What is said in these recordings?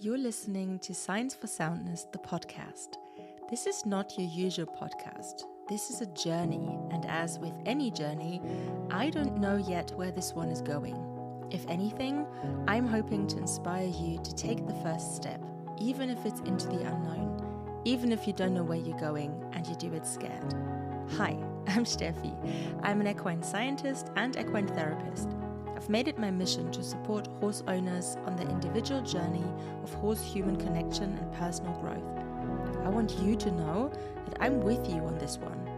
You're listening to Science for Soundness, the podcast. This is not your usual podcast. This is a journey, and as with any journey, I don't know yet where this one is going. If anything, I'm hoping to inspire you to take the first step, even if it's into the unknown, even if you don't know where you're going and you do it scared. Hi, I'm Steffi. I'm an equine scientist and equine therapist. I've made it my mission to support horse owners on their individual journey of horse-human connection and personal growth. I want you to know that I'm with you on this one.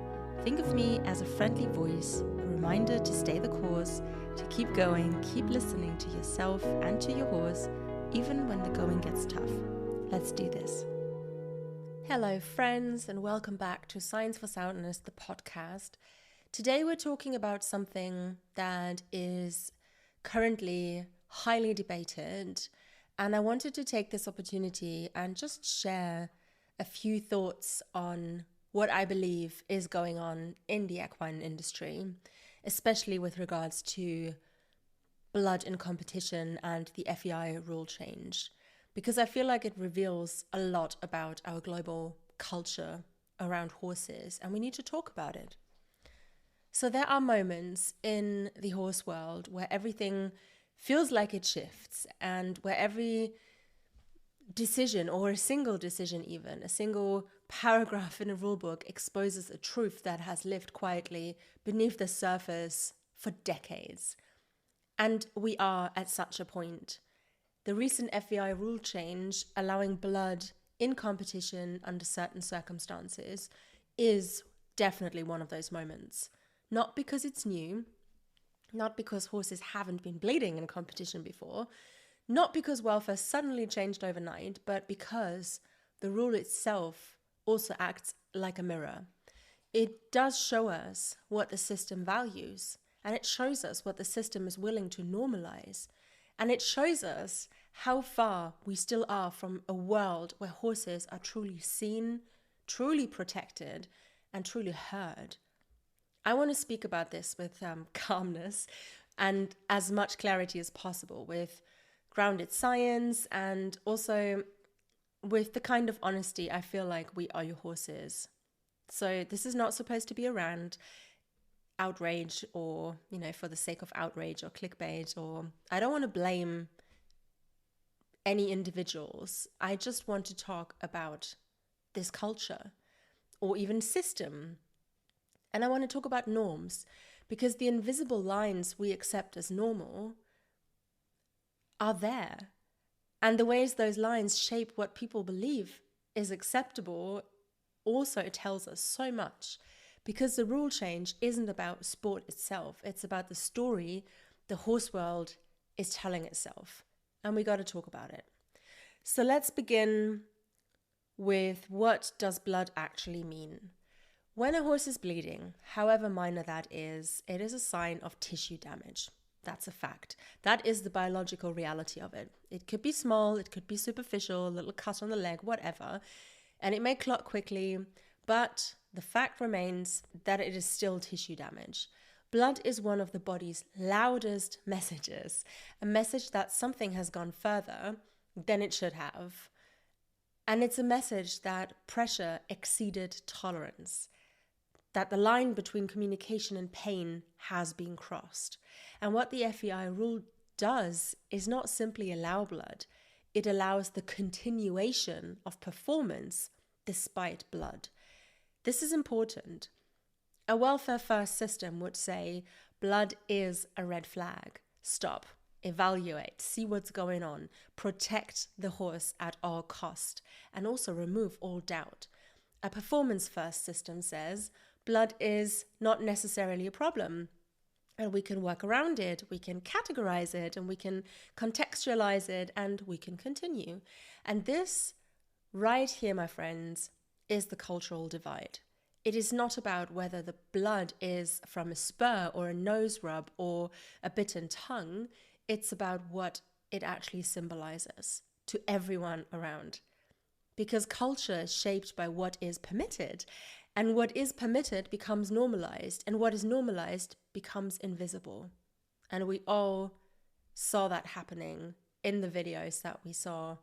Think of me as a friendly voice, a reminder to stay the course, to keep going, keep listening to yourself and to your horse, even when the going gets tough. Let's do this. Hello friends, and welcome back to Science for Soundness, the podcast. Today we're talking about something that is currently highly debated, and I wanted to take this opportunity and just share a few thoughts on what I believe is going on in the equine industry, especially with regards to blood in competition and the FEI rule change, because I feel like it reveals a lot about our global culture around horses, and we need to talk about it. So there are moments in the horse world where everything feels like it shifts, and where every decision, or a single decision even, a single paragraph in a rule book exposes a truth that has lived quietly beneath the surface for decades. And we are at such a point. The recent FEI rule change allowing blood in competition under certain circumstances is definitely one of those moments. Not because it's new, not because horses haven't been bleeding in competition before, not because welfare suddenly changed overnight, but because the rule itself also acts like a mirror. It does show us what the system values, and it shows us what the system is willing to normalize, and it shows us how far we still are from a world where horses are truly seen, truly protected, and truly heard. I want to speak about this with calmness and as much clarity as possible, with grounded science, and also with the kind of honesty I feel like we owe your horses. So this is not supposed to be a rant, outrage, or, for the sake of outrage or clickbait, or I don't want to blame any individuals. I just want to talk about this culture or even system. And I want to talk about norms, because the invisible lines we accept as normal are there. And the ways those lines shape what people believe is acceptable also tells us so much, because the rule change isn't about sport itself. It's about the story the horse world is telling itself. And we got to talk about it. So let's begin with, what does blood actually mean? When a horse is bleeding, however minor that is, it is a sign of tissue damage. That's a fact. That is the biological reality of it. It could be small, it could be superficial, a little cut on the leg, whatever, and it may clot quickly, but the fact remains that it is still tissue damage. Blood is one of the body's loudest messages, a message that something has gone further than it should have. And it's a message that pressure exceeded tolerance, that the line between communication and pain has been crossed. And what the FEI rule does is not simply allow blood, it allows the continuation of performance despite blood. This is important. A welfare-first system would say blood is a red flag. Stop, evaluate, see what's going on, protect the horse at all cost, and also remove all doubt. A performance-first system says blood is not necessarily a problem, and we can work around it, we can categorize it, and we can contextualize it, and we can continue. And this right here, my friends, is the cultural divide. It is not about whether the blood is from a spur or a nose rub or a bitten tongue. It's about what it actually symbolizes to everyone around. Because culture is shaped by what is permitted, and what is permitted becomes normalized, and what is normalized becomes invisible. And we all saw that happening in the videos that we saw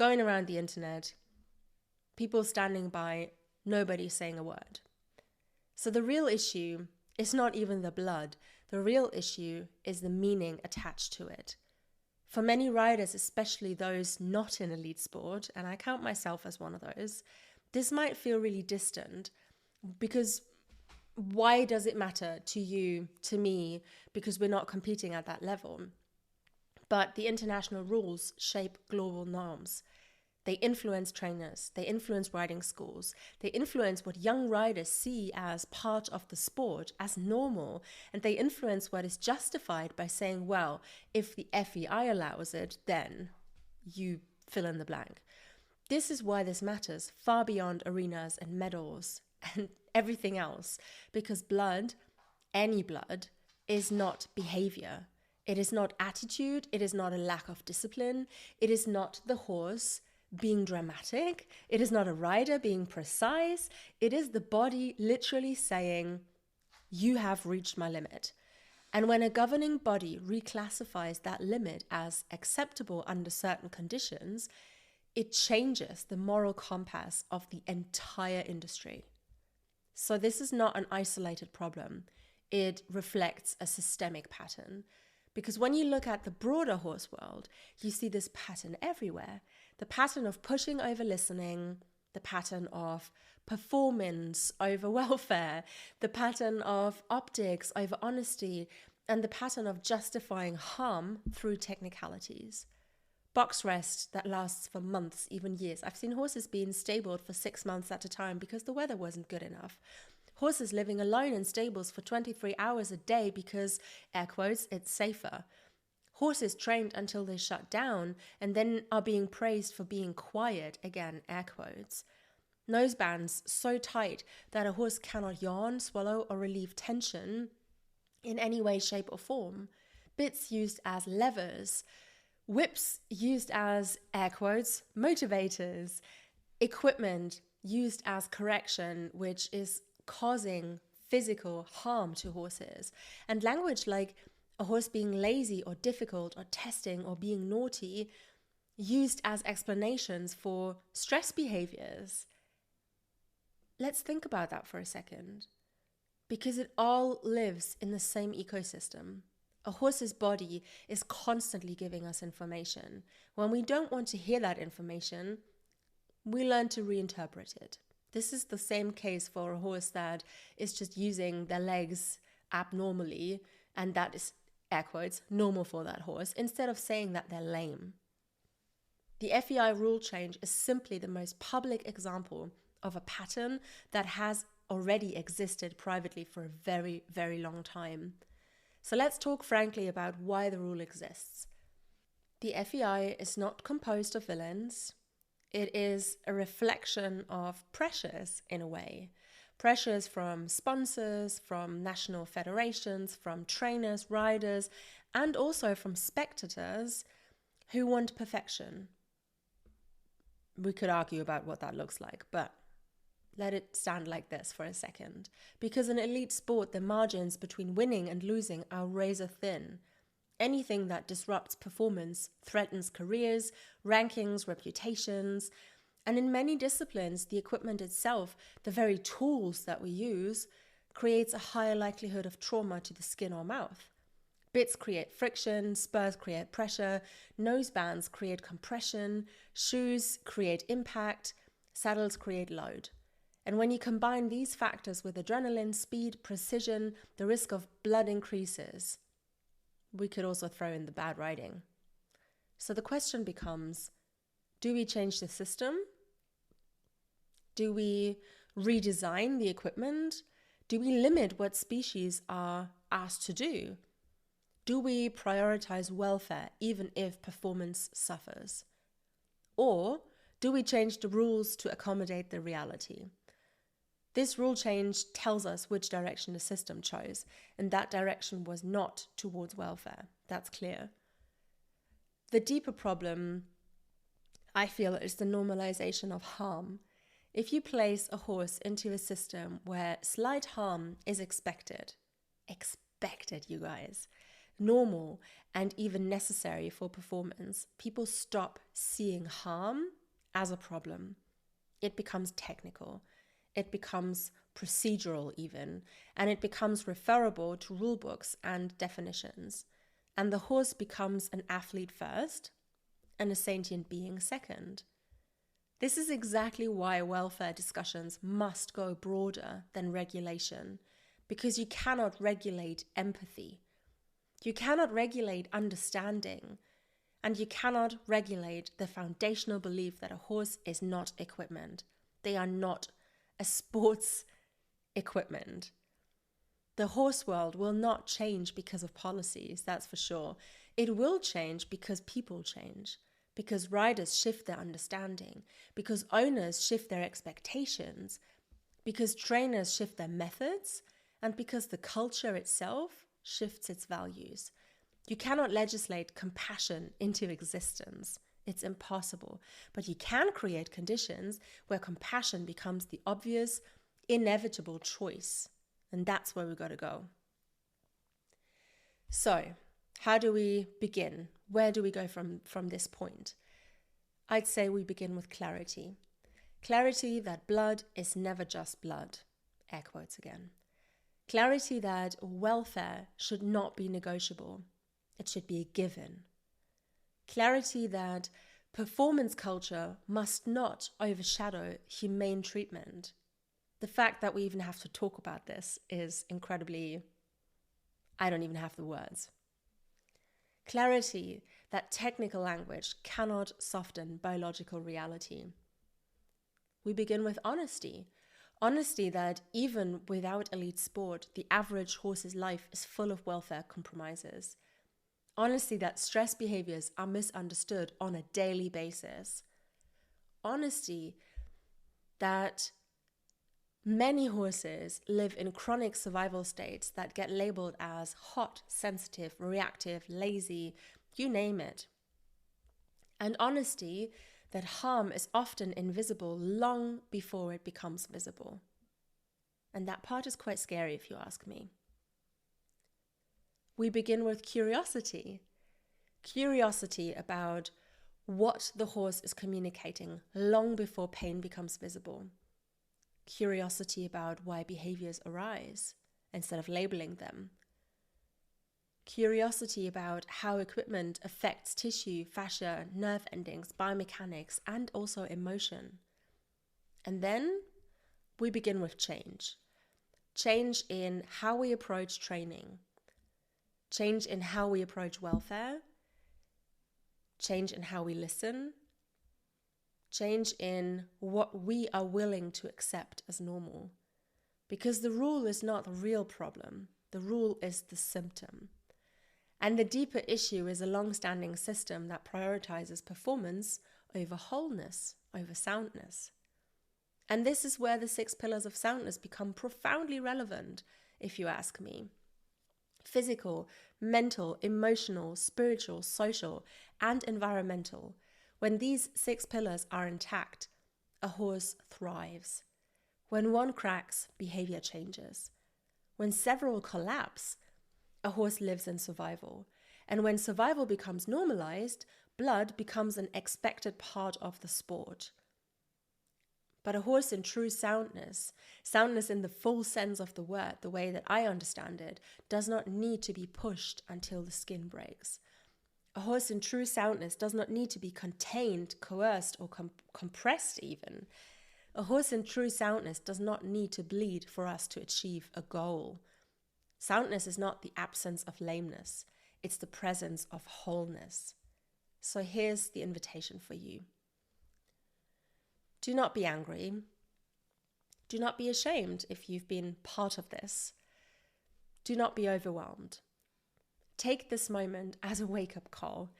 going around the internet, people standing by, nobody saying a word. So the real issue is not even the blood. The real issue is the meaning attached to it. For many riders, especially those not in elite sport, and I count myself as one of those, this might feel really distant, because why does it matter to you, to me, because we're not competing at that level? But the international rules shape global norms. They influence trainers, they influence riding schools, they influence what young riders see as part of the sport, as normal, and they influence what is justified by saying, well, if the FEI allows it, then you fill in the blank. This is why this matters far beyond arenas and medals and everything else, because blood, any blood, is not behavior. It is not attitude, it is not a lack of discipline, it is not the horse being dramatic, it is not a rider being precise, it is the body literally saying, you have reached my limit. And when a governing body reclassifies that limit as acceptable under certain conditions, it changes the moral compass of the entire industry. So this is not an isolated problem. It reflects a systemic pattern. Because when you look at the broader horse world, you see this pattern everywhere. The pattern of pushing over listening, the pattern of performance over welfare, the pattern of optics over honesty, and the pattern of justifying harm through technicalities. Box rest that lasts for months, even years. I've seen horses being stabled for 6 months at a time because the weather wasn't good enough. Horses living alone in stables for 23 hours a day because, air quotes, it's safer. Horses trained until they shut down and then are being praised for being quiet, again, air quotes. Nosebands so tight that a horse cannot yawn, swallow, or relieve tension in any way, shape, or form. Bits used as levers. Whips used as, air quotes, motivators. Equipment used as correction, which is causing physical harm to horses. And language like a horse being lazy or difficult or testing or being naughty used as explanations for stress behaviors. Let's think about that for a second, because it all lives in the same ecosystem. A horse's body is constantly giving us information. When we don't want to hear that information, we learn to reinterpret it. This is the same case for a horse that is just using their legs abnormally, and that is, air quotes, normal for that horse, instead of saying that they're lame. The FEI rule change is simply the most public example of a pattern that has already existed privately for a very, very long time. So let's talk frankly about why the rule exists. The FEI is not composed of villains. It is a reflection of pressures, in a way. Pressures from sponsors, from national federations, from trainers, riders, and also from spectators who want perfection. We could argue about what that looks like, but let it stand like this for a second. Because in elite sport, the margins between winning and losing are razor thin. Anything that disrupts performance threatens careers, rankings, reputations, and in many disciplines, the equipment itself, the very tools that we use, creates a higher likelihood of trauma to the skin or mouth. Bits create friction, spurs create pressure, nosebands create compression, shoes create impact, saddles create load. And when you combine these factors with adrenaline, speed, precision, the risk of blood increases. We could also throw in the bad riding. So the question becomes, do we change the system? Do we redesign the equipment? Do we limit what species are asked to do? Do we prioritize welfare even if performance suffers? Or do we change the rules to accommodate the reality? This rule change tells us which direction the system chose, and that direction was not towards welfare. That's clear. The deeper problem, I feel, is the normalization of harm. If you place a horse into a system where slight harm is expected, you guys, normal and even necessary for performance, people stop seeing harm as a problem. It becomes technical. It becomes procedural even, and it becomes referable to rule books and definitions. And the horse becomes an athlete first and a sentient being second. This is exactly why welfare discussions must go broader than regulation, because you cannot regulate empathy. You cannot regulate understanding, and you cannot regulate the foundational belief that a horse is not equipment. They are not a sports equipment. The horse world will not change because of policies, that's for sure. It will change because people change, because riders shift their understanding, because owners shift their expectations, because trainers shift their methods, and because the culture itself shifts its values. You cannot legislate compassion into existence. It's impossible. But you can create conditions where compassion becomes the obvious, inevitable choice. And that's where we've got to go. So, how do we begin? Where do we go from this point? I'd say we begin with clarity. Clarity that blood is never just blood. Air quotes again. Clarity that welfare should not be negotiable. It should be a given. Clarity that performance culture must not overshadow humane treatment. The fact that we even have to talk about this is incredibly, I don't even have the words. Clarity that technical language cannot soften biological reality. We begin with honesty. Honesty that even without elite sport, the average horse's life is full of welfare compromises. Honesty that stress behaviors are misunderstood on a daily basis. Honesty that many horses live in chronic survival states that get labeled as hot, sensitive, reactive, lazy, you name it. And honesty that harm is often invisible long before it becomes visible. And that part is quite scary if you ask me. We begin with curiosity. Curiosity about what the horse is communicating long before pain becomes visible. Curiosity about why behaviors arise instead of labeling them. Curiosity about how equipment affects tissue, fascia, nerve endings, biomechanics, and also emotion. And then we begin with change. Change in how we approach training. Change in how we approach welfare. Change in how we listen. Change in what we are willing to accept as normal. Because the rule is not the real problem. The rule is the symptom. And the deeper issue is a long-standing system that prioritizes performance over wholeness, over soundness. And this is where the 6 Pillars of Soundness become profoundly relevant, if you ask me. Physical, mental, emotional, spiritual, social, and environmental. When these 6 pillars are intact, a horse thrives. When one cracks, behavior changes. When several collapse, a horse lives in survival. And when survival becomes normalized, blood becomes an expected part of the sport. But a horse in true soundness, soundness in the full sense of the word, the way that I understand it, does not need to be pushed until the skin breaks. A horse in true soundness does not need to be contained, coerced, or compressed even. A horse in true soundness does not need to bleed for us to achieve a goal. Soundness is not the absence of lameness, it's the presence of wholeness. So here's the invitation for you. Do not be angry. Do not be ashamed if you've been part of this. Do not be overwhelmed. Take this moment as a wake-up call,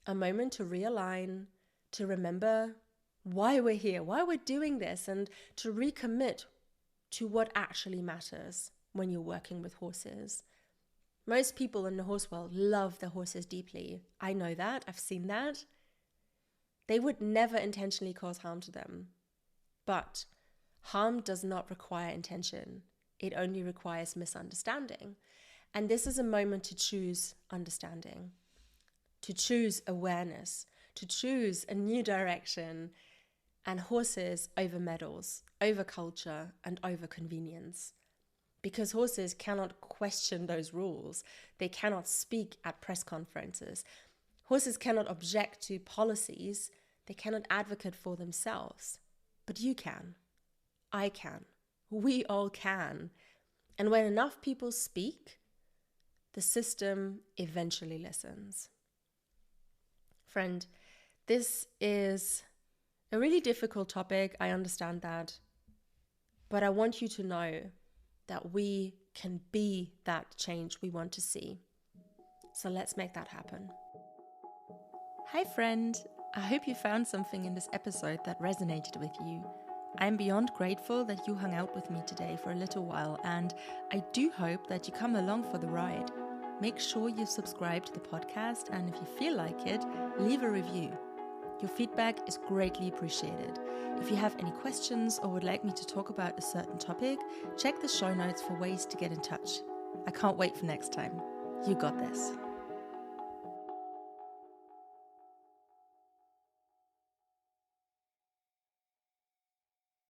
a moment to realign, to remember why we're here, why we're doing this, and to recommit to what actually matters when you're working with horses. Most people in the horse world love their horses deeply. I know that, I've seen that. They would never intentionally cause harm to them. But harm does not require intention. It only requires misunderstanding. And this is a moment to choose understanding, to choose awareness, to choose a new direction, and horses over medals, over culture, and over convenience. Because horses cannot question those rules. They cannot speak at press conferences. Horses cannot object to policies. They cannot advocate for themselves. But you can. I can. We all can. And when enough people speak, the system eventually listens. Friend, this is a really difficult topic. I understand that. But I want you to know that we can be that change we want to see. So let's make that happen. Hi friend, I hope you found something in this episode that resonated with you. I'm beyond grateful that you hung out with me today for a little while, and I do hope that you come along for the ride. Make sure you subscribe to the podcast, and if you feel like it, leave a review. Your feedback is greatly appreciated. If you have any questions or would like me to talk about a certain topic, check the show notes for ways to get in touch. I can't wait for next time. You got this.